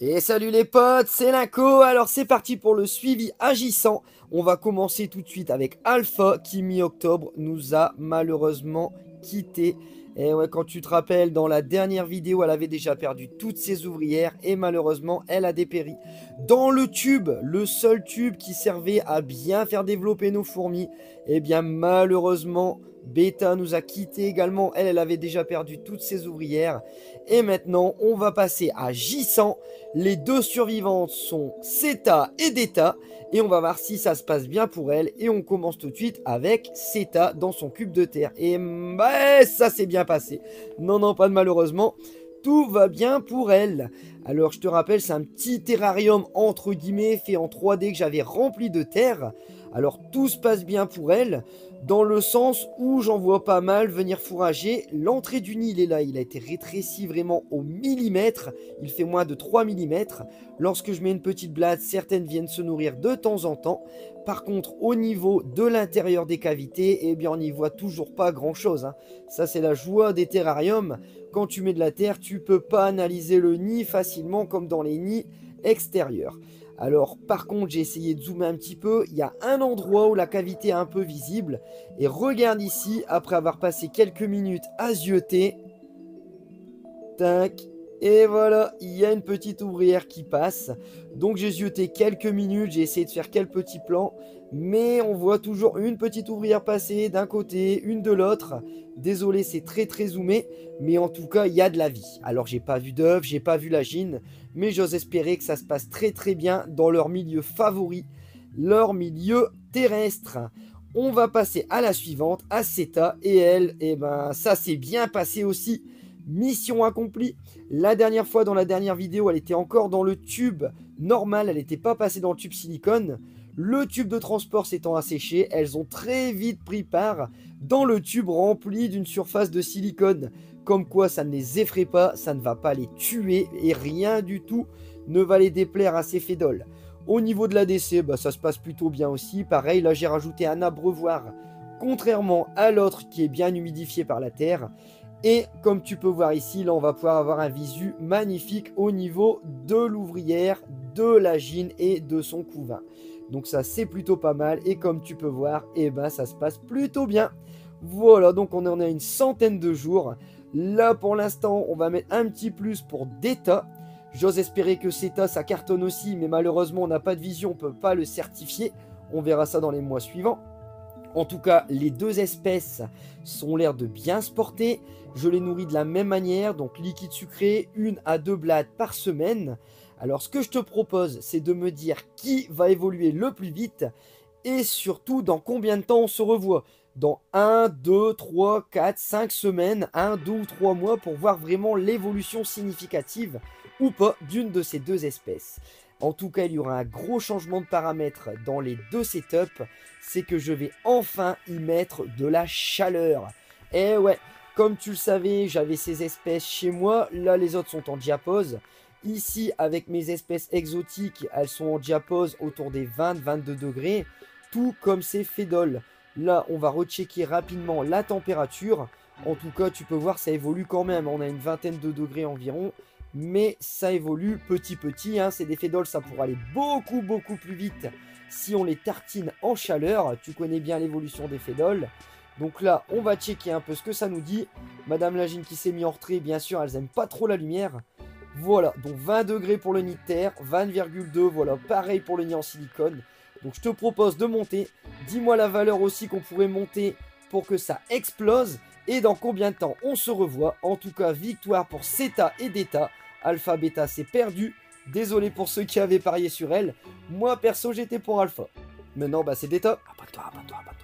Et salut les potes, c'est Linko. Alors c'est parti pour le suivi agissant. On va commencer tout de suite avec Alpha qui mi-octobre nous a malheureusement quittés. Et ouais, quand tu te rappelles, dans la dernière vidéo, elle avait déjà perdu toutes ses ouvrières et malheureusement, elle a dépéri. Dans le tube, le seul tube qui servait à bien faire développer nos fourmis, eh bien malheureusement, Beta nous a quittés également. Elle avait déjà perdu toutes ses ouvrières. Et maintenant, on va passer à J100. Les deux survivantes sont Seta et Deta. Et on va voir si ça se passe bien pour elle. Et on commence tout de suite avec Seta dans son cube de terre. Et bah, ça s'est bien passé. Non, non, pas de malheureusement. Tout va bien pour elle. Alors je te rappelle, c'est un petit terrarium entre guillemets fait en 3D que j'avais rempli de terre. Alors tout se passe bien pour elle, dans le sens où j'en vois pas mal venir fourrager. L'entrée du nid, il est là, il a été rétréci vraiment au millimètre. Il fait moins de 3 mm. Lorsque je mets une petite blade, certaines viennent se nourrir de temps en temps. Par contre, au niveau de l'intérieur des cavités, eh bien on n'y voit toujours pas grand chose, hein. Ça c'est la joie des terrariums. Quand tu mets de la terre, tu peux pas analyser le nid facilement comme dans les nids extérieurs. Alors par contre, j'ai essayé de zoomer un petit peu. Il y a un endroit où la cavité est un peu visible. Et regarde ici, après avoir passé quelques minutes à zioter. Tac. Et voilà, il y a une petite ouvrière qui passe. Donc j'ai zioté quelques minutes, j'ai essayé de faire quelques petits plans. Mais on voit toujours une petite ouvrière passer d'un côté, une de l'autre. Désolé, c'est très zoomé. Mais en tout cas, il y a de la vie. Alors j'ai pas vu d'œuf, j'ai pas vu la gine. Mais j'ose espérer que ça se passe très bien dans leur milieu favori. Leur milieu terrestre. On va passer à la suivante, à Seta. Et elle, eh ben ça s'est bien passé aussi. Mission accomplie. La dernière fois, dans la dernière vidéo, elle était encore dans le tube normal. Elle n'était pas passée dans le tube silicone. Le tube de transport s'étant asséché, elles ont très vite pris part dans le tube rempli d'une surface de silicone. Comme quoi, ça ne les effraie pas, ça ne va pas les tuer et rien du tout ne va les déplaire à ces fédoles. Au niveau de l'ADC, bah, ça se passe plutôt bien aussi. Pareil, là j'ai rajouté un abreuvoir, contrairement à l'autre qui est bien humidifié par la terre. Et comme tu peux voir ici, là on va pouvoir avoir un visu magnifique au niveau de l'ouvrière, de la gine et de son couvain. Donc ça c'est plutôt pas mal et comme tu peux voir, eh ben ça se passe plutôt bien. Voilà, donc on en a une centaine de jours. Là pour l'instant on va mettre un petit plus pour Deta. J'ose espérer que Seta ça cartonne aussi, mais malheureusement on n'a pas de vision, on ne peut pas le certifier. On verra ça dans les mois suivants. En tout cas, les deux espèces sont l'air de bien se porter. Je les nourris de la même manière, donc liquide sucré, 1 à 2 blades par semaine. Alors ce que je te propose, c'est de me dire qui va évoluer le plus vite et surtout dans combien de temps on se revoit. Dans 1, 2, 3, 4, 5 semaines, 1, 2 ou 3 mois pour voir vraiment l'évolution significative ou pas d'une de ces deux espèces. En tout cas, il y aura un gros changement de paramètres dans les deux setups. C'est que je vais enfin y mettre de la chaleur. Et ouais, comme tu le savais, j'avais ces espèces chez moi. Là, les autres sont en diapause. Ici, avec mes espèces exotiques, elles sont en diapause autour des 20-22 degrés. Tout comme ces fédoles. Là, on va rechecker rapidement la température. En tout cas, tu peux voir, ça évolue quand même. On a une vingtaine de degrés environ. Mais ça évolue petit, hein. C'est des fédoles, ça pourra aller beaucoup plus vite si on les tartine en chaleur. Tu connais bien l'évolution des fédoles. Donc là, on va checker un peu ce que ça nous dit. Madame Lagine qui s'est mis en retrait, bien sûr, elles n'aiment pas trop la lumière. Voilà, donc 20 degrés pour le nid de terre, 20,2, voilà, pareil pour le nid en silicone. Donc je te propose de monter. Dis-moi la valeur aussi qu'on pourrait monter pour que ça explose. Et dans combien de temps on se revoit. En tout cas, victoire pour Seta et Deta. Alpha, Beta, c'est perdu. Désolé pour ceux qui avaient parié sur elle. Moi, perso, j'étais pour Alpha. Maintenant, bah, c'est Deta. Abonne-toi, abonne-toi, abonne-toi.